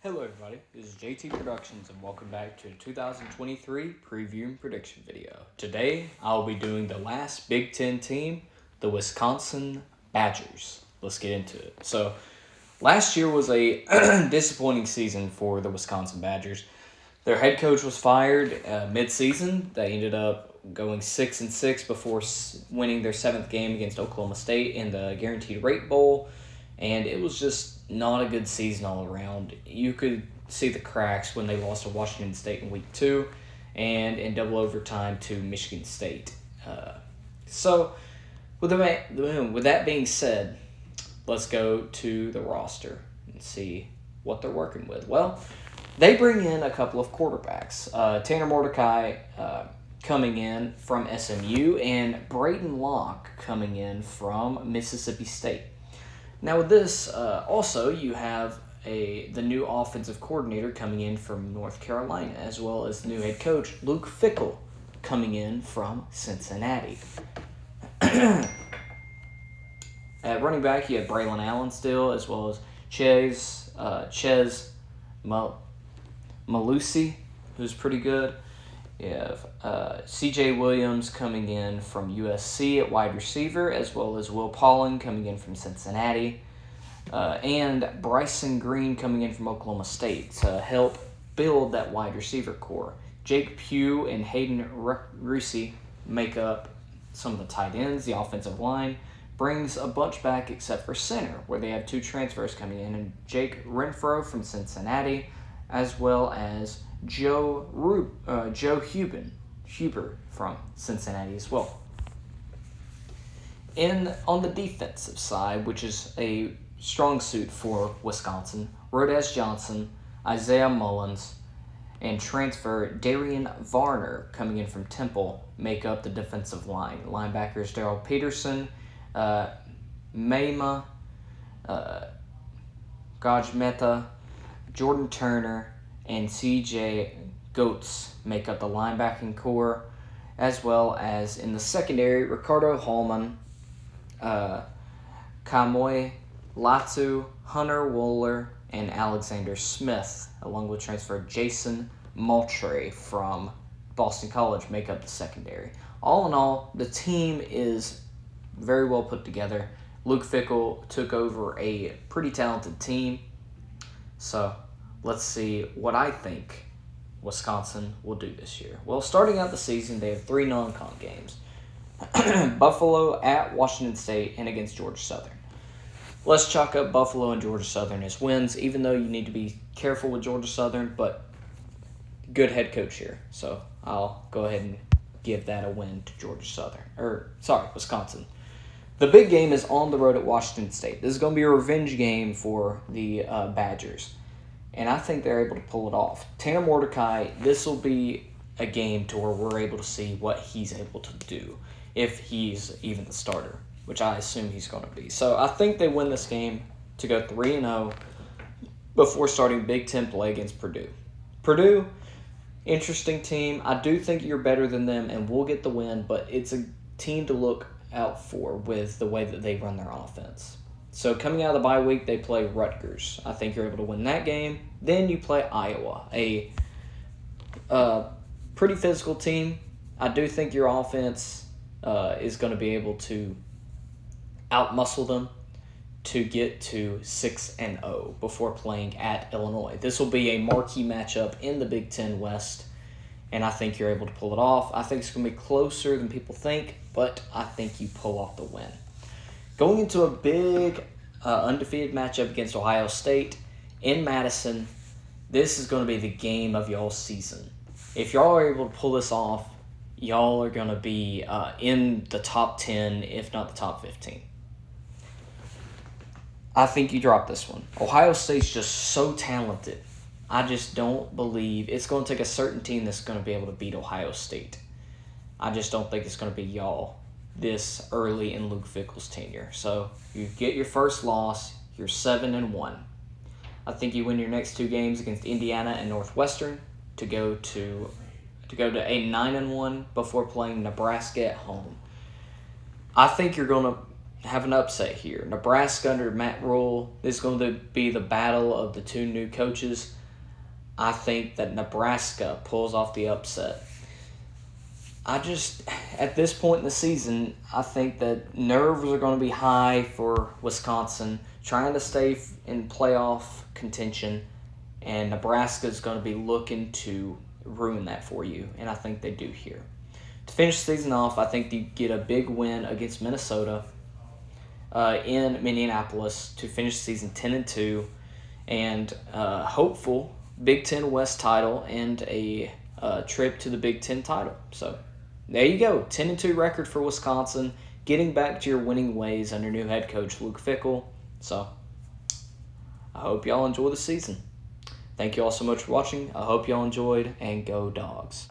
Hello everybody, this is JT Productions and welcome back to the 2023 preview and prediction video. Today I'll be doing the last Big Ten team, the Wisconsin Badgers. Let's get into it. So last year was a disappointing season for the Wisconsin Badgers. Their head coach was fired mid-season. They ended up going 6-6 before winning their 7th game against Oklahoma State in the Guaranteed Rate Bowl. And it was just not a good season all around. You could see the cracks when they lost to Washington State in week 2 and in double overtime to Michigan State. So with that being said, let's go to the roster and see what they're working with. Well, they bring in a couple of quarterbacks. Tanner Mordecai coming in from SMU and Braden Locke coming in from Mississippi State. Now with this, also you have the new offensive coordinator coming in from North Carolina, as well as the new head coach, Luke Fickell, coming in from Cincinnati. At running back, you have Braylon Allen still, as well as Ches Malusi, who's pretty good. You have C.J. Williams coming in from USC at wide receiver, as well as Will Pauling coming in from Cincinnati, and Bryson Green coming in from Oklahoma State to help build that wide receiver core. Jake Pugh and Hayden Rusi make up some of the tight ends. The offensive line brings a bunch back except for center, where they have 2 transfers coming in, and Jake Renfro from Cincinnati, as well as Joe Huber from Cincinnati as well. On the defensive side, which is a strong suit for Wisconsin, Rodez Johnson, Isaiah Mullins, and transfer Darian Varner coming in from Temple make up the defensive line. Linebackers Darrell Peterson, Maima, Gaj Mehta, Jordan Turner, and C.J. Goetz make up the linebacking core, as well as in the secondary, Ricardo Hallman, Kamoy Latu, Hunter Wohler, and Alexander Smith, along with transfer Jason Moultrie from Boston College, make up the secondary. All in all, the team is very well put together. Luke Fickell took over a pretty talented team, so let's see what I think Wisconsin will do this year. Well, starting out the season, they have 3 non-con games. Buffalo at Washington State and against Georgia Southern. Let's chalk up Buffalo and Georgia Southern as wins, even though you need to be careful with Georgia Southern, but good head coach here. So I'll go ahead and give that a win to Wisconsin. The big game is on the road at Washington State. This is going to be a revenge game for the Badgers. And I think they're able to pull it off. Tanner Mordecai, this will be a game to where we're able to see what he's able to do, if he's even the starter, which I assume he's going to be. So I think they win this game to go 3-0 before starting Big Ten play against Purdue. Purdue, interesting team. I do think you're better than them, and we'll get the win, but it's a team to look out for with the way that they run their offense. So coming out of the bye week, they play Rutgers. I think you're able to win that game. Then you play Iowa, a pretty physical team. I do think your offense is going to be able to outmuscle them to get to 6-0 before playing at Illinois. This will be a marquee matchup in the Big Ten West, and I think you're able to pull it off. I think it's going to be closer than people think, but I think you pull off the win. Going into a big undefeated matchup against Ohio State in Madison, this is going to be the game of y'all's season. If y'all are able to pull this off, y'all are going to be in the top 10, if not the top 15. I think you drop this one. Ohio State's just so talented. I just don't believe it's going to take a certain team that's going to be able to beat Ohio State. I just don't think it's going to be y'all this early in Luke Fickell's tenure. So you get your first loss, you're 7-1. I think you win your next 2 games against Indiana and Northwestern to go to a 9-1 before playing Nebraska at home. I think you're going to have an upset here. Nebraska under Matt Rule, this is going to be the battle of the two new coaches. I think that Nebraska pulls off the upset. At this point in the season, I think that nerves are going to be high for Wisconsin, trying to stay in playoff contention, and Nebraska is going to be looking to ruin that for you, and I think they do here. To finish the season off, I think you get a big win against Minnesota in Minneapolis to finish the season 10-2, and hopeful Big Ten West title and a trip to the Big Ten title. So there you go, 10-2 record for Wisconsin, getting back to your winning ways under new head coach Luke Fickell. So I hope y'all enjoy the season. Thank you all so much for watching. I hope y'all enjoyed, and go Dogs.